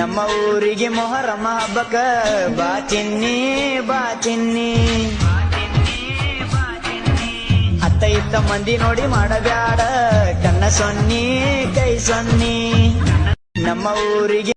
ನಮ್ಮ ಊರಿಗೆ ಮೊಹರಮ್ಮ ಹಬ್ಬಕ್ಕ ಬಾ ಚಿನ್ನಿ ಬಾ ಚಿನ್ನಿ ಅತ್ತ ಇತ್ತ ಮಂದಿ ನೋಡಿ ಮಾಡಬ್ಯಾಡ ಕಣ್ಣ ಸೊನ್ನಿ ಕೈ ಸೊನ್ನಿ ನಮ್ಮ ಊರಿಗೆ